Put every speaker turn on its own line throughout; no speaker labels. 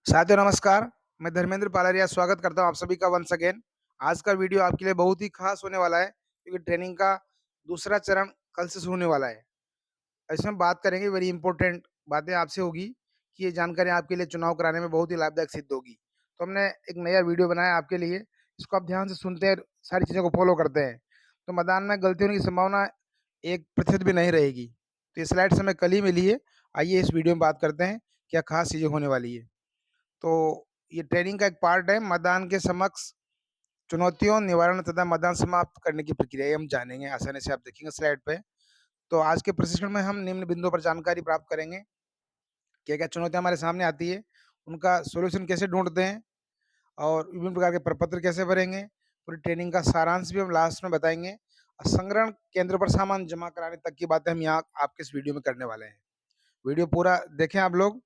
साथियों नमस्कार, मैं धर्मेंद्र पालरिया स्वागत करता हूँ आप सभी का वंस अगेन। आज का वीडियो आपके लिए बहुत ही खास होने वाला है क्योंकि ट्रेनिंग का दूसरा चरण कल से शुरू होने वाला है। इसमें बात करेंगे वेरी इंपॉर्टेंट बातें आपसे होगी कि ये जानकारी आपके लिए चुनाव कराने में बहुत ही लाभदायक सिद्ध होगी। तो हमने एक नया वीडियो बनाया है आपके लिए, इसको आप ध्यान से सुनते हैं, सारी चीज़ों को फॉलो करते हैं, तो मतदान में गलती होने की संभावना 1% भी नहीं रहेगी। तो ये स्लाइड्स हमें कल ही मिली है, आइए इस वीडियो में बात करते हैं, क्या खास चीज़ें होने वाली है। तो ये ट्रेनिंग का एक पार्ट है मतदान के समक्ष चुनौतियों निवारण तथा मतदान समाप्त करने की प्रक्रिया ये हम जानेंगे आसानी से आप देखेंगे स्लाइड पे। तो आज के प्रशिक्षण में हम निम्न बिंदुओं पर जानकारी प्राप्त करेंगे, क्या-क्या चुनौतियाँ हमारे सामने आती है, उनका सॉल्यूशन कैसे ढूँढते हैं और विभिन्न प्रकार के प्रपत्र कैसे भरेंगे, पूरी ट्रेनिंग का सारांश भी हम लास्ट में बताएँगे और संग्रहण केंद्र पर सामान जमा कराने तक की बातें हम यहाँ आपके इस वीडियो में करने वाले हैं। वीडियो पूरा देखें आप लोग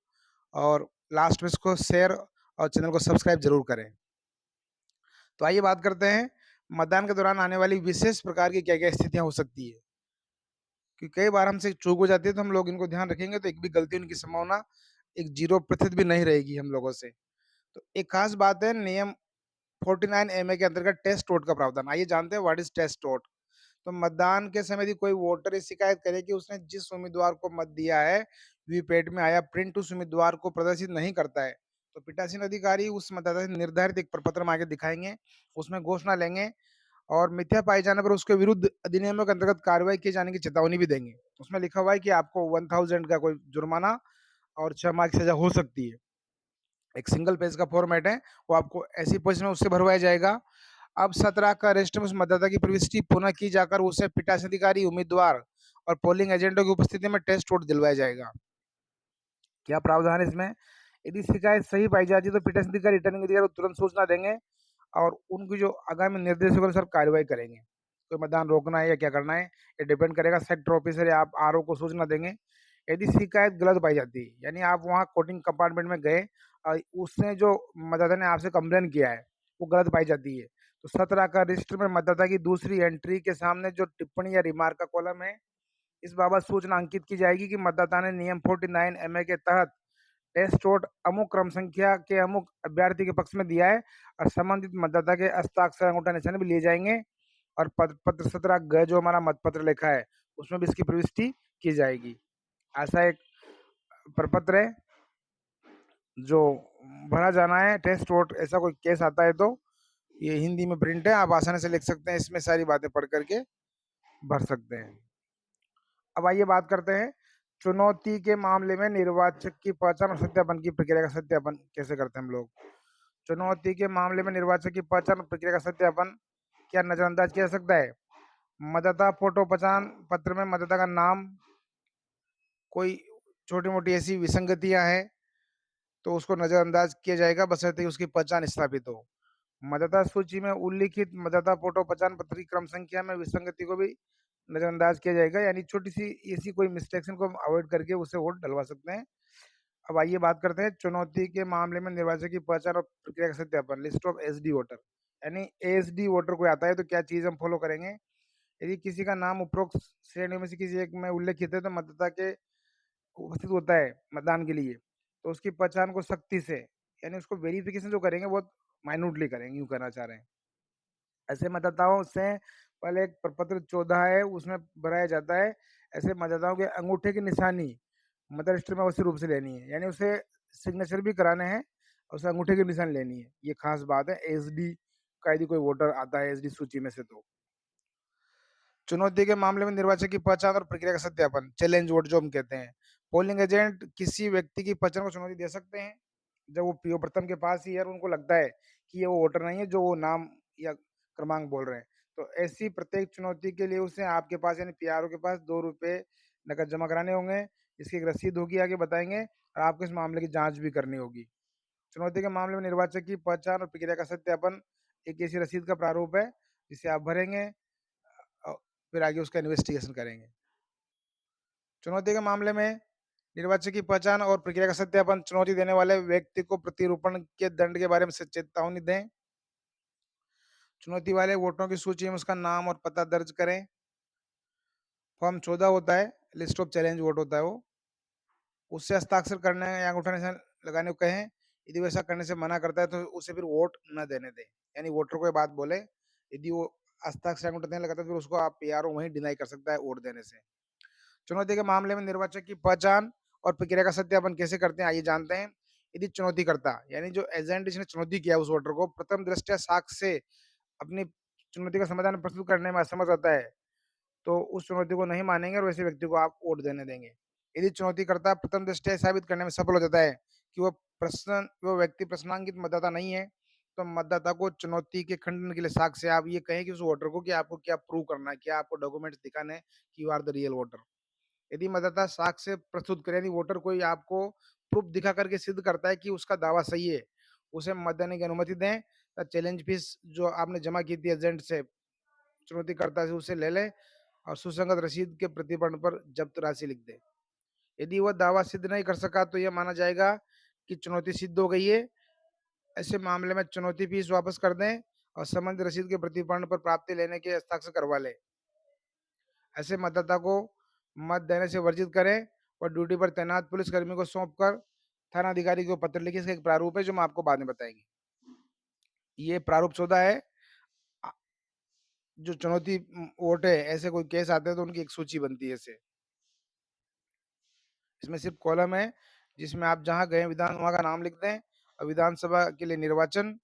और लास्ट में इसको शेयर और चैनल को सब्सक्राइब ज़रूर करें। तो आइए बात करते हैं, मतदान के दौरान आने वाली विशेष प्रकार की क्या-क्या स्थितियाँ हो सकती है। कि कई बार हमसे चूक हो जाती है तो हम लोग इनको ध्यान रखेंगे तो एक भी गलती होने की संभावना एक 0% भी नहीं रहेगी हम लोगों से। तो एक खास बात है नियम 49 एमए के अंतर्गत टेस्ट वोट का प्रावधान। आइए जानते हैं व्हाट इज़ टेस्ट वोट? तो मतदान के समय यदि कोई वोटर ये शिकायत करे कि उसने जिस उम्मीदवार को मत दिया है, वीपैट में आया प्रिंट उस उम्मीदवार को प्रदर्शित नहीं करता है, तो पीठासीन अधिकारी उस मतदाता से निर्धारित एक प्रपत्र माँगे दिखाएँगे, उसमें घोषणा लेंगे और मिथ्या पाए जाने पर उसके विरुद्ध अधिनियमों के अंतर्गत कार्रवाई किए जाने की चेतावनी भी देंगे। उसमें लिखा हुआ है कि आपको 1000 का कोई जुर्माना और 6 माह की सज़ा हो सकती है। एक सिंगल पेज का फॉर्मेट है, वो आपको ऐसी पोज़ीशन में उससे भरवाया जाएगा। अब 17 का रजिस्टर में उस मतदाता की प्रविष्टि पुनः की जाकर उसे पीठासीन अधिकारी, उम्मीदवार और पोलिंग एजेंटों की उपस्थिति में टेस्ट वोट दिलवाया जाएगा। क्या प्रावधान है इसमें? यदि शिकायत सही पाई जाती है तो पीठासीन अधिकारी, रिटर्निंग अधिकारी को तुरंत सूचना देंगे और उनकी जो आगामी निर्देशों के अनुसार कार्रवाई करेंगे। कोई मतदान रोकना है या क्या करना है, ये डिपेंड करेगा सेक्टर ऑफिसर या आप आरओ को सूचना देंगे। यदि शिकायत गलत पाई जाती है, यानी आप वहाँ वोटिंग कंपार्टमेंट में गए उसने जो मतदाता ने आपसे कंप्लेन किया है, वो गलत पाई जाती है, तो 17 का रजिस्टर में मतदाता की दूसरी एंट्री के सामने जो टिप्पणी या रिमार्क का कॉलम है, इस बाबत सूचना अंकित की जाएगी कि मतदाता ने नियम 49 एमए के तहत टेस्ट वोट अमुक क्रम संख्या के अमुक अभ्यर्थी के पक्ष में दिया है और संबंधित मतदाता के हस्ताक्षर अंगूठा निशान भी लिए जाएंगे और पत्र 17 ग जो हमारा मतपत्र लिखा है उसमें भी इसकी प्रविष्टि की जाएगी। ऐसा एक प्रपत्र है जो भरा जाना है टेस्ट वोट, ऐसा कोई केस आता है तो ये हिंदी में प्रिंट है, आप आसानी से लिख सकते हैं, इसमें सारी बातें पढ़ करके भर सकते हैं। अब आइए बात करते हैं चुनौती के मामले में निर्वाचक की पहचान और सत्यापन की प्रक्रिया का सत्यापन कैसे करते हैं हम लोग। चुनौती के मामले में निर्वाचक की पहचान और प्रक्रिया का सत्यापन क्या नजरअंदाज किया जा सकता है? मतदाता फोटो पहचान पत्र में मतदाता का नाम, कोई छोटी मोटी ऐसी विसंगतियां हैं तो उसको नजरअंदाज किया जाएगा बशर्ते उसकी पहचान स्थापित हो। मतदाता सूची में उल्लिखित मतदाता फोटो पहचान पत्र की क्रम संख्या में विसंगति को भी नजरअंदाज किया जाएगा, यानी छोटी सी ऐसी कोई मिस्टेक्शन को हम अवॉइड करके उससे वोट डलवा सकते हैं। अब आइए बात करते हैं चुनौती के मामले में निर्वाचक की पहचान और प्रक्रिया का सत्यापन, लिस्ट ऑफ एसडी वोटर। यानी एसडी वोटर कोई आता है तो क्या चीज हम फॉलो करेंगे? यदि किसी का नाम उपरोक्त श्रेणियों में से किसी एक में उल्लेखित है तो मतदाता के उपस्थित होता है मतदान के लिए, तो उसकी पहचान को सख्ती से, यानी उसको वेरिफिकेशन जो करेंगे बहुत माइन्यूटली करेंगे, यूं करना चाह रहे हैं। ऐसे मतदाताओं से पहले एक प्रपत्र 14 है उसमें भराया जाता है। ऐसे मतदाताओं के अंगूठे की निशानी मतदान रजिस्टर में अवश्य रूप से लेनी है, यानी उसे सिग्नेचर भी कराने हैं और उसे अंगूठे की निशान लेनी है, ये खास बात है एसडी का यदि कोई वोटर आता है एसडी सूची में से तो। चुनौती के मामले में निर्वाचक की पहचान और प्रक्रिया का सत्यापन, चैलेंज वोट जो हम कहते हैं। पोलिंग एजेंट किसी व्यक्ति की पहचान को चुनौती दे सकते हैं जब वो पीओ प्रथम के पास ही है और उनको लगता है कि ये वो वोटर नहीं है जो वो नाम या क्रमांक बोल रहे हैं। तो ऐसी प्रत्येक चुनौती के लिए उसे आपके पास यानी पीआरओ के पास 2 रुपए नकद जमा कराने होंगे। इसकी एक रसीद होगी, आगे बताएंगे, और आपको इस मामले की जांच भी करनी होगी। चुनौती के मामले में निर्वाचक की पहचान और प्रक्रिया का सत्यापन एक ऐसी रसीद का प्रारूप है जिसे आप भरेंगे और फिर आगे उसका इन्वेस्टिगेशन करेंगे। चुनौती के मामले में निर्वाचक की पहचान और प्रक्रिया का सत्यापन, चुनौती देने वाले व्यक्ति को प्रतिरूपण के दंड के बारे में चेतावनी दें। चुनौती वाले वोटरों की सूची में उसका नाम और पता दर्ज करें। फॉर्म 14 होता है, लिस्ट ऑफ चैलेंज वोट होता है वो, उससे हस्ताक्षर करने या अंगूठा निशान लगाने को कहें। यदि वो ऐसा करने से मना करता है तो उसे फिर वोट न देने दें। यानी वोटर को ये बात बोले, यदि वो हस्ताक्षर अंगूठा देने लगाता है, फिर उसको आप पीआरओ वहीं डिनाई कर सकता है वोट देने से। चुनौती के मामले में निर्वाचक की पहचान और प्रक्रिया का सत्यापन कैसे करते हैं, आइए जानते हैं। यदि चुनौतीकर्ता यानी जो एजेंट जिसने चुनौती किया उस वोटर को प्रथम दृष्टया साक्ष्य से अपनी चुनौती का समाधान प्रस्तुत करने में असमर्थ रहता है, तो उस चुनौती को नहीं मानेंगे और वैसे व्यक्ति को आप वोट देने देंगे। यदि चुनौतीकर्ता प्रथम दृष्टया साबित करने में सफल हो जाता है कि वो व्यक्ति प्रश्नांकित मतदाता नहीं है, तो मतदाता को चुनौती के खंडन के लिए साक्ष्य आप ये कहें कि उस वोटर को कि आपको क्या प्रूव करना है, क्या आपको डॉक्यूमेंट्स दिखाने हैं कि you are the real voter. यदि मतदाता साक्ष्य प्रस्तुत करे, यानी वोटर कोई आपको प्रूफ दिखा करके सिद्ध करता है कि उसका दावा सही है, उसे मत देने की अनुमति दें। चैलेंज फीस जो आपने जमा की थी एजेंट से, चुनौतीकर्ता से, उसे ले लें और सुसंगत रसीद के प्रतिपन्न पर जब्त राशि लिख दें। यदि वह दावा सिद्ध नहीं कर सका तो यह माना जाएगा कि चुनौती सिद्ध हो गई है। ऐसे मामले में चुनौती फीस वापस कर दें और संबंधित रसीद के प्रतिपन्न पर प्राप्ति लेने के हस्ताक्षर करवा लें। ऐसे मतदाता को मत देने से वर्जित करें और ड्यूटी पर तैनात पुलिसकर्मी को सौंपकर थाना अधिकारी को पत्र लिखिए। इसका एक प्रारूप है जो हम आपको बाद में बताएंगे। ये प्रारूप 14 है। अ, जो चुनौती वोट है, ऐसे कोई केस आते हैं तो उनकी एक सूची बनती है इससे। इसमें सिर्फ कॉलम है जिसमें आप जहाँ गए विधान वहाँ का नाम लिख दें और विधानसभा के लिए निर्वाचन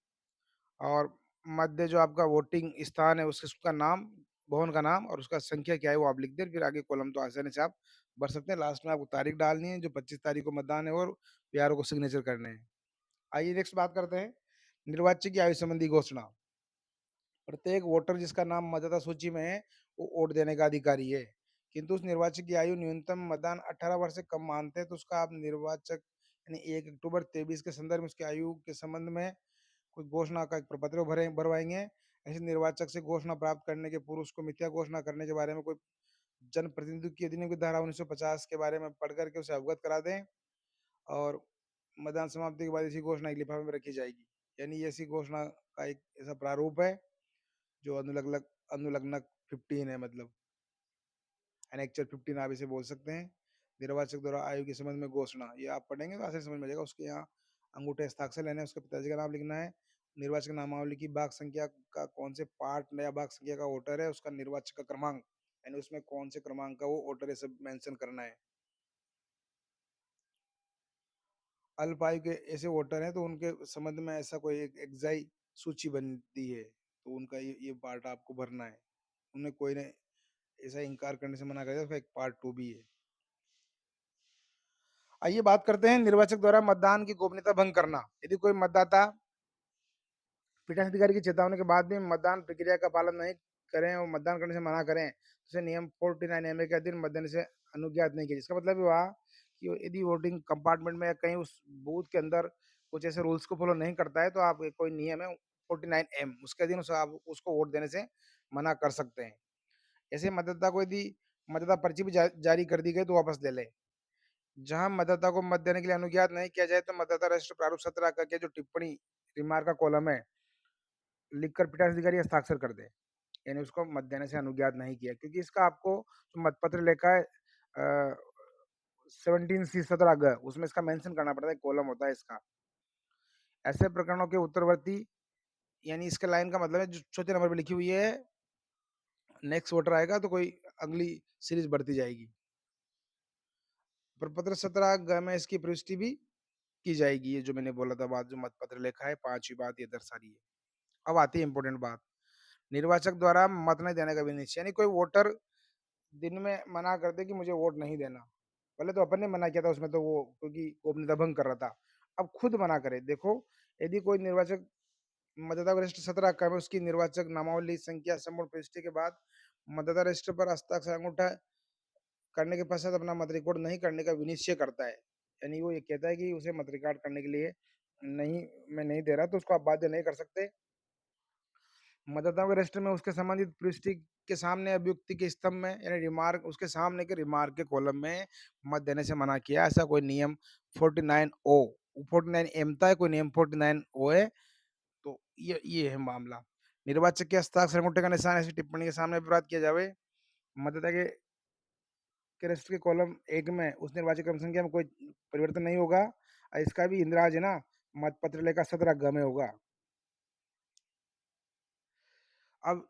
और मध्य जो आपका वोटिंग स्थान है उसके उसका नाम, भवन का नाम और उसका संख्या क्या है वो आप लिख दें। फिर आगे कॉलम तो आसानी से आप भर सकते हैं। लास्ट में आपको तारीख डालनी है जो 25 तारीख को मतदान है और पीआरओ को सिग्नेचर करने हैं। आइए नेक्स्ट बात करते हैं निर्वाचक की आयु संबंधी घोषणा। प्रत्येक वोटर जिसका नाम मतदाता सूची में है वो वोट देने का अधिकारी है, किंतु उस निर्वाचक की आयु न्यूनतम मतदान 18 वर्ष से कम मानते हैं तो उसका आप निर्वाचक यानी 1 अक्टूबर 23 के संदर्भ में उसकी आयु के संबंध में कुछ घोषणा का एक प्रपत्र भरवाएंगे। ऐसे निर्वाचक से घोषणा प्राप्त करने के पूर्व उसको मिथ्या घोषणा करने के बारे में कोई जनप्रतिनिधि की अधिनियम की धारा 1950 के बारे में पढ़ करके उसे अवगत करा दें और मतदान समाप्ति के बाद इसी घोषणा एक लिफाफे में रखी जाएगी। यानी ये ऐसी घोषणा का एक ऐसा प्रारूप है जो अनुलग्नक अनुलग्नक 15 है, मतलब एनेक्चर 15 आप इसे बोल सकते हैं। निर्वाचक द्वारा आयु के संबंध में घोषणा, ये आप पढ़ेंगे तो आसानी समझ में आ जाएगा। उसके यहाँ अंगूठे हस्ताक्षर लेने हैं, उसके पिताजी का नाम लिखना है, निर्वाचक नामावली की भाग संख्या का कौन से पार्ट नया भाग संख्या का वोटर है, उसका निर्वाचक का क्रमांक यानी उसमें कौन से क्रमांक का वो वोटर है सब मेंशन करना है। अल्प आयु के ऐसे वोटर हैं तो उनके संबंध में ऐसा कोई एक एग्जाई सूची बनती है तो उनका ये पार्ट आपको भरना है। उन्हें कोई ने ऐसा इनकार करने से मना कर दिया, उसका एक पार्ट 2 भी है। आइए बात करते हैं निर्वाचक द्वारा मतदान की गोपनीयता भंग करना। यदि कोई मतदाता रिटर्निंग अधिकारी की चेतावनी के बाद भी मतदान प्रक्रिया का पालन नहीं करें और मतदान करने से मना करें तो उसे नियम 49 ए के अधीन मतदान से अनुज्ञात नहीं किया। इसका मतलब हुआ कि यदि वोटिंग कंपार्टमेंट में या कहीं उस बूथ के अंदर कुछ ऐसे रूल्स को फॉलो नहीं करता है तो आप कोई नियम है 49 उसके अधीन आप उसको वोट देने से मना कर सकते हैं। ऐसे मतदाता को यदि मतदाता पर्ची भी जारी कर दी गई तो वापस ले ले। जहां मतदाता को मत देने के लिए अनुज्ञात नहीं किया जाए तो मतदाता रजिस्टर प्रारूप 17 का के जो टिप्पणी रिमार्क का कॉलम है लिखकर पिटासी अधिकारी हस्ताक्षर कर दे, यानी उसको मत देने से अनुज्ञात नहीं किया, क्योंकि इसका आपको जो मतपत्र लिखा है 17C17 उसमें इसका मेंशन करना पड़ता है, कॉलम होता है इसका। ऐसे प्रकरणों के उत्तरवर्ती यानी इसके लाइन का मतलब है जो चौथे नंबर पे लिखी हुई है नेक्स्ट वोटर आएगा तो कोई अगली सीरीज बढ़ती जाएगी। प्रपत्र 17 में इसकी प्रविष्टि भी की जाएगी। ये जो मैंने बोला था बात, जो मतपत्र लिखा है पांचवी बात ये दर्शा रही है। अब आती है इंपॉर्टेंट बात, निर्वाचक द्वारा मत नहीं देने का विनिश्चय। यानी कोई वोटर दिन में मना कर दे कि मुझे वोट नहीं देना, पहले तो अपन ने मना किया था उसमें तो वो क्योंकि गोपनीयता भंग कर रहा था, अब खुद मना करे। देखो यदि कोई निर्वाचक मतदाता रजिस्टर 17 का में उसकी निर्वाचक नामावली संख्या संपूर्ण प्रविष्टि के बाद मतदाता रजिस्टर पर हस्ताक्षर अंगूठा करने के पश्चात अपना मत रिकॉर्ड नहीं करने का विनिश्चय करता है, यानी वो ये कहता है कि उसे मत रिकॉर्ड करने के लिए नहीं, मैं नहीं दे रहा, तो उसको आप बाध्य नहीं कर सकते। मतदाताओं के रजिस्टर में उसके संबंधित पृष्ठि के सामने अभियुक्ति के स्तंभ में यानी रिमार्क उसके सामने के रिमार्क के कॉलम में मत देने से मना किया, ऐसा कोई नियम 49 ओ 49 एम था, कोई नियम 49 ओ है। तो ये है मामला। निर्वाचक के हस्ताक्षर अंगूठे का निशान ऐसी टिप्पणी के सामने विवाद किया जावे, मतदाता के रजिस्टर के कॉलम 1 में उस निर्वाचक क्रम संख्या में कोई परिवर्तन नहीं होगा। इसका भी इंद्राज है ना, मतपत्र लेकर 17 ग में होगा। अब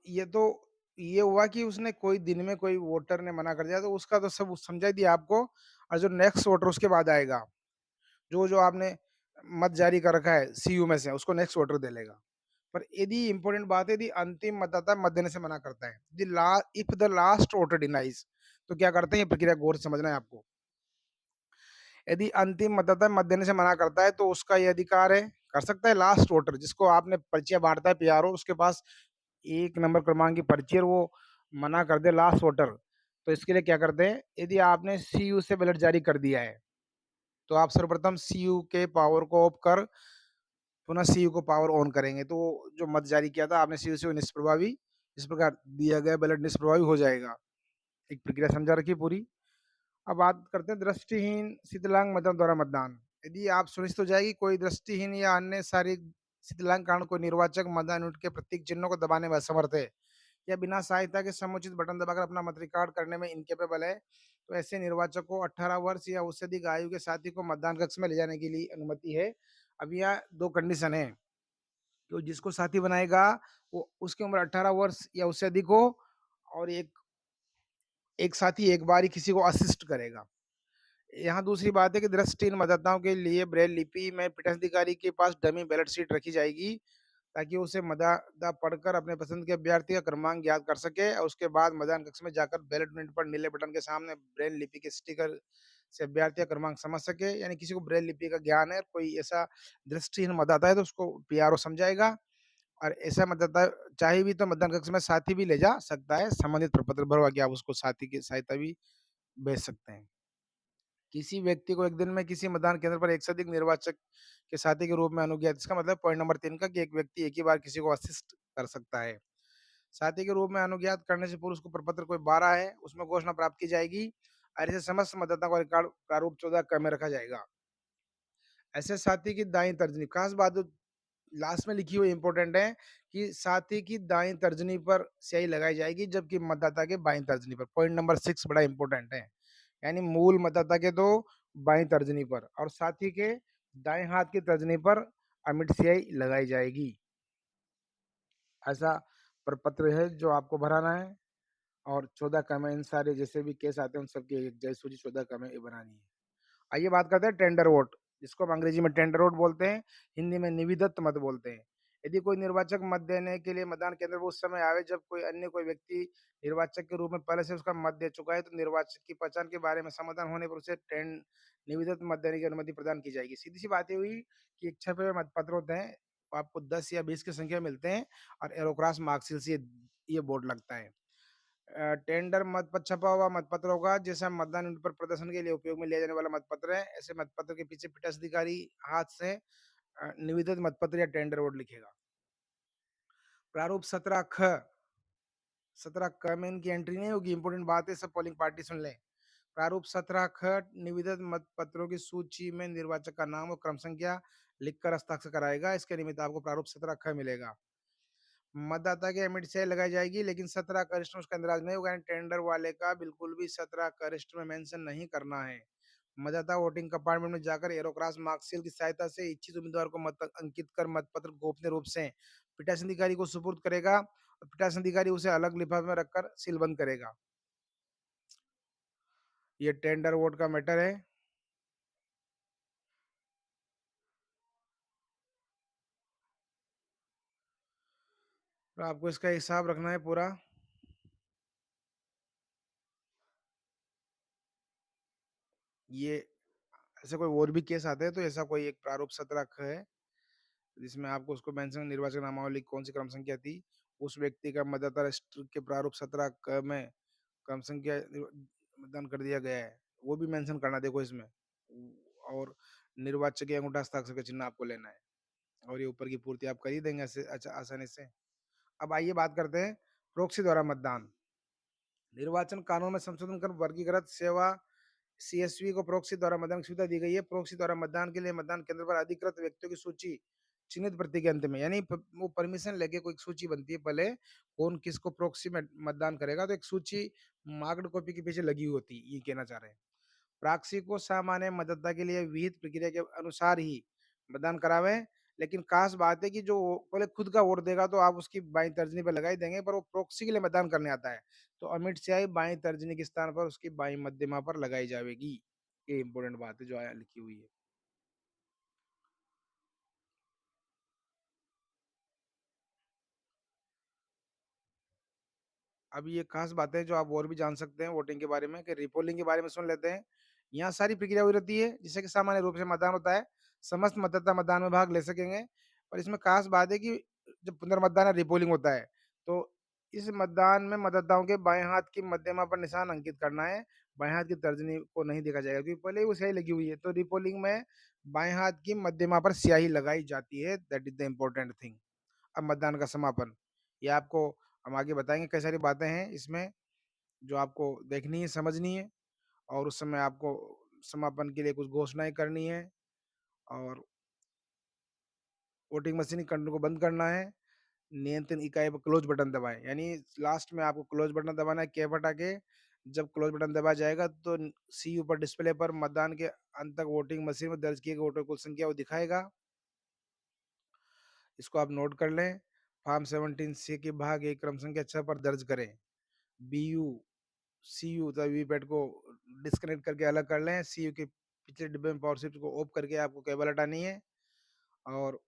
ये हुआ कि उसने कोई दिन में कोई वोटर ने मना कर दिया तो उसका तो सब समझा ही दिया आपको, और जो नेक्स्ट वोटर उसके बाद आएगा, जो आपने मत जारी कर रखा है सीयू में से, उसको नेक्स्ट वोटर दे लेगा। पर यदि इम्पोर्टेंट बात है, यदि अंतिम मतदाता मत देने से मना करता है, यदि law if the last voter denies, तो क्या करते हैं, ये प्रक्रिया गौर से समझना है आपको। यदि अंतिम मतदाता मत देने से मना करता है तो उसका ये अधिकार है, कर सकता है लास्ट वोटर जिसको आपने पर्चियाँ बाँटता है पीआरओ, उसके पास 1 नंबर क्रमांक की पर्ची है और वो मना कर दे लास्ट वोटर, तो इसके लिए क्या करते हैं, यदि आपने सीयू से बैलेट जारी कर दिया है, तो आप सर्वप्रथम सीयू के पावर को ऑफ कर पुनः सीयू को पावर ऑन करेंगे, तो जो मत जारी किया था आपने सीयू से, वो निष्प्रभावी, इस प्रकार दिया गया बैलेट निष्प्रभावी हो जाएगा। एक प्रक्रिया समझा रखी पूरी। अब बात करते हैं दृष्टिहीन शिथिलांग मतदान द्वारा मतदान। यदि आप सुनिश्चित हो जाए कि कोई दृष्टिहीन या अन्य शारीरिक शिथिलांग कारण कोई निर्वाचक मतदान यूनिट के प्रतीक चिन्हों को दबाने में असमर्थ है या बिना सहायता के समुचित बटन दबाकर अपना मत रिकॉर्ड करने में इनकेपेबल है, तो ऐसे निर्वाचक को 18 वर्ष या उससे अधिक आयु के साथी को मतदान कक्ष में ले जाने के लिए अनुमति है। अब यहाँ 2 कंडीशन है, तो जिसको साथी बनाएगा वो उसकी उम्र 18 वर्ष या उससे अधिक हो, और एक एक साथी एक बार ही किसी को असिस्ट करेगा। यहाँ दूसरी बात है कि दृष्टिहीन मतदाताओं के लिए ब्रेल लिपि में पीठाधिकारी के पास डमी बैलेट शीट रखी जाएगी, ताकि उसे मतदाता पढ़कर अपने पसंद के अभ्यर्थी का क्रमांक याद कर सके और उसके बाद मतदान कक्ष में जाकर बैलेट यूनिट पर नीले बटन के सामने ब्रेल लिपि के स्टिकर से अभ्यर्थी का क्रमांक समझ सके। यानी किसी को ब्रेल लिपि का ज्ञान है, कोई ऐसा दृष्टिहीन मतदाता है तो उसको पीआरओ समझाएगा, और ऐसा मतदाता चाहे भी तो मतदान कक्ष में साथी भी ले जा सकता है, संबंधित प्रपत्र भरवा के आप उसको साथी की सहायता भी भेज सकते हैं। किसी व्यक्ति को एक दिन में किसी मतदान केंद्र पर एक से अधिक निर्वाचक के साथी के रूप में अनुज्ञा, इसका मतलब पॉइंट नंबर 3 का, कि एक व्यक्ति एक ही बार किसी को असिस्ट कर सकता है। साथी के रूप में अनुज्ञात करने से पूर्व उसको प्रपत्र कोई 12 है, उसमें घोषणा प्राप्त की जाएगी और ऐसे समस्त मतदाताओं का रिकॉर्ड प्रारूप 14 क में रखा जाएगा। ऐसे साथी की दाईं तर्जनी, खास बात जो लास्ट में लिखी हुई इंपॉर्टेंट है, कि साथी की दाईं तर्जनी पर स्याही लगाई जाएगी जबकि मतदाता के बाईं तर्जनी पर। पॉइंट नंबर 6 बड़ा इंपॉर्टेंट है। यानी मूल मतदाता के तो बाईं तर्जनी पर और साथी के दाएं हाथ की तर्जनी पर अमिट स्याही लगाई जाएगी। ऐसा प्रपत्र है जो आपको भराना है, और 14 क में इन सारे जैसे भी केस आते हैं उन सबकी एक जय सूची 14 क में बनानी है। आइए बात करते हैं टेंडर वोट, जिसको हम अंग्रेजी में टेंडर वोट बोलते हैं, हिंदी में निविदत मत बोलते हैं। यदि कोई निर्वाचक मत देने के लिए मतदान केंद्र पर उस समय आवे जब कोई व्यक्ति निर्वाचक के रूप में पहले से उसका मत दे चुका है, तो निर्वाचक की पहचान के बारे में समाधान होने पर उसे निविदत मत देने की अनुमति प्रदान की जाएगी। सीधी सी बात ये हुई कि एक छपे हुए मतपत्र होते हैं, वो आपको 10 या 20 की संख्या में मिलते हैं, और एरोक्रॉस मार्कशीट से ये बोर्ड लगता है। टेंडर मतपत्र छपा हुआ मतपत्र होगा, जैसा मतदान यूनिट पर प्रदर्शन के लिए उपयोग में लिया जाने वाला मतपत्र है। ऐसे मतपत्र के पीछे पीठाधिकारी हाथ से निविदित मतपत्र या टेंडर वोट लिखेगा। प्रारूप 17 क में इनकी एंट्री नहीं होगी, इंपोर्टेंट बात है, सब पोलिंग पार्टी सुन लें। प्रारूप 17 ख निविदित मतपत्रों की सूची में निर्वाचक का नाम और क्रम संख्या लिखकर हस्ताक्षर कराएगा। इसके निमित्त आपको प्रारूप 17 ख मिलेगा। मतदाता की एमिट से लगाई जाएगी, लेकिन 17 करिष्ठ में उसका इंदराज नहीं होगा, यानी टेंडर वाले का बिल्कुल भी 17 करिष्ठ में मेंशन नहीं करना है। मतदाता वोटिंग कंपार्टमेंट में जाकर एरोक्रॉस मार्कशीट की सहायता से इच्छित उम्मीदवार को मत अंकित कर मतपत्र गोपनीय रूप से पीठासीन अधिकारी को सुपुर्द करेगा, और पीठासीन अधिकारी उसे अलग लिफाफे में रखकर सीलबंद करेगा। ये टेंडर वोट का मैटर है। तो आपको इसका हिसाब रखना है पूरा। ये ऐसे कोई और भी केस आते हैं तो ऐसा कोई एक प्रारूप 17 ख है, जिसमें आपको उसको मेंशन निर्वाचक नामावली कौन सी क्रम संख्या थी, उस व्यक्ति का मतदाता रजिस्टर के प्रारूप 17 क में क्रम संख्या मतदान कर दिया गया है, वो भी मेंशन करना देखो इसमें। और निर्वाचक के अंगूठा हस्ताक्षर का चिन्ह आपको लेना है, और ये ऊपर की पूर्ति आप कर ही देंगे ऐसे अच्छा आसानी से। अब आइए बात करते हैं प्रोक्सी द्वारा मतदान। निर्वाचन कानून में संशोधन कर वर्गीकृत सेवा सीएसवी को प्रोक्सी द्वारा मतदान की सुविधा दी गई है। प्रोक्सी द्वारा मतदान के लिए मतदान केंद्र पर अधिकृत व्यक्तियों की सूची चिन्हित प्रति के अंत में, यानी वो परमिशन लेके कोई सूची बनती है पहले, कौन किसको प्रोक्सी में मतदान करेगा, तो एक सूची मार्क्ड कॉपी के पीछे लगी होती है, ये कहना चाह रहे हैं। प्राक्सी को सामान्य मतदाता के लिए विहित प्रक्रिया के अनुसार ही मतदान करावें, लेकिन ख़ास बात है कि जो पहले खुद का वोट देगा तो आप उसकी बाईं तर्जनी पे लगा ही देंगे, पर वो प्रॉक्सी के लिए मतदान करने आता है, तो अमिट स्याही बाईं तर्जनी के स्थान पर उसकी बाईं मध्यमा पर लगाई जाएगी। ये इम्पोर्टेंट बात है जो आया लिखी हुई है। अब ये खास बातें हैं जो आप और भी जान सकते हैं वोटिंग के बारे में कि रीपोलिंग के बारे में सुन लेते हैं। यहाँ सारी प्रक्रिया हुई रहती है जिससे कि सामान्य रूप से मतदान होता है। समस्त मतदाता मतदान में भाग ले सकेंगे और इसमें खास बात है कि जब पुनर्मतदान या रीपोलिंग होता है तो इस मतदान में मतदाताओं के बाएं हाथ की मध्यमा पर निशान अंकित करना है। बाएं हाथ की तर्जनी को नहीं देखा जाएगा क्योंकि पहले ही वो स्याही लगी हुई है। तो रीपोलिंग में बाएं हाथ की मध्यमा पर स्याही लगाई जाती है। That is the important thing. अब मतदान का समापन, ये आपको हम आगे बताएँगे कई सारी बातें हैं इसमें, जो आपको देखनी है, समझनी है और उस समय आपको समापन के लिए कुछ घोषणाएँ करनी है और वोटिंग मशीन कंट्रोल को बंद करना है। नियंत्रण इकाई पर क्लोज़ बटन दबाएँ, यानी लास्ट में आपको क्लोज़ बटन दबाना है कैप हटा के। जब क्लोज़ बटन दबाया जाएगा तो सीयू पर डिस्प्ले पर मतदान के अंत तक वोटिंग मशीन में दर्ज किए गए वोटर कुल संख्या वो दिखाएगा। इसको आप नोट कर लें। फॉर्म 17 सी के भाग 1 क्रम संख्या 6 पर दर्ज करें। बीयू सीयू तथा वीपैट को डिस्कनेक्ट करके अलग कर लें। सीयू के पिछले डिब्बे में पावर स्विच को ऑफ करके आपको केबल हटानी है और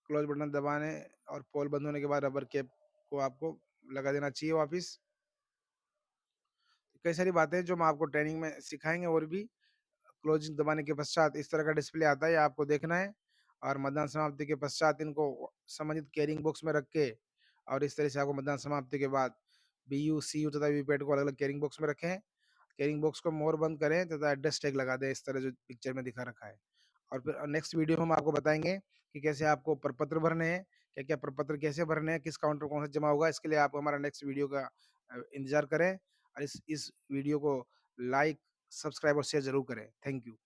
क्लोज बटन दबाने और पोल बंद होने के बाद रबर कैप को आपको लगा देना चाहिए वापिस। कई सारी बातें जो हम आपको ट्रेनिंग में सिखाएंगे और भी। क्लोजिंग दबाने के पश्चात इस तरह का डिस्प्ले आता है, ये आपको देखना है और मतदान समाप्ति के पश्चात इनको संबंधित कैरिंग बॉक्स में रख के और इस तरह से आपको मतदान समाप्ति के बाद बीयू, सीयू तथा वीपैट को अलग-अलग कैरिंग बॉक्स में रखें। कैरिंग बॉक्स को मोड़ बंद करें तथा एड्रेस टैग लगा दें इस तरह जो पिक्चर में दिखा रखा है। और फिर नेक्स्ट वीडियो में हम आपको बताएँगे कि कैसे आपको प्रपत्र भरने हैं, क्या-क्या प्रपत्र कैसे भरने हैं, किस काउंटर कौन सा जमा होगा, इसके लिए आप हमारा नेक्स्ट वीडियो का इंतज़ार करें और इस वीडियो को लाइक, सब्सक्राइब और शेयर ज़रूर करें। Thank you.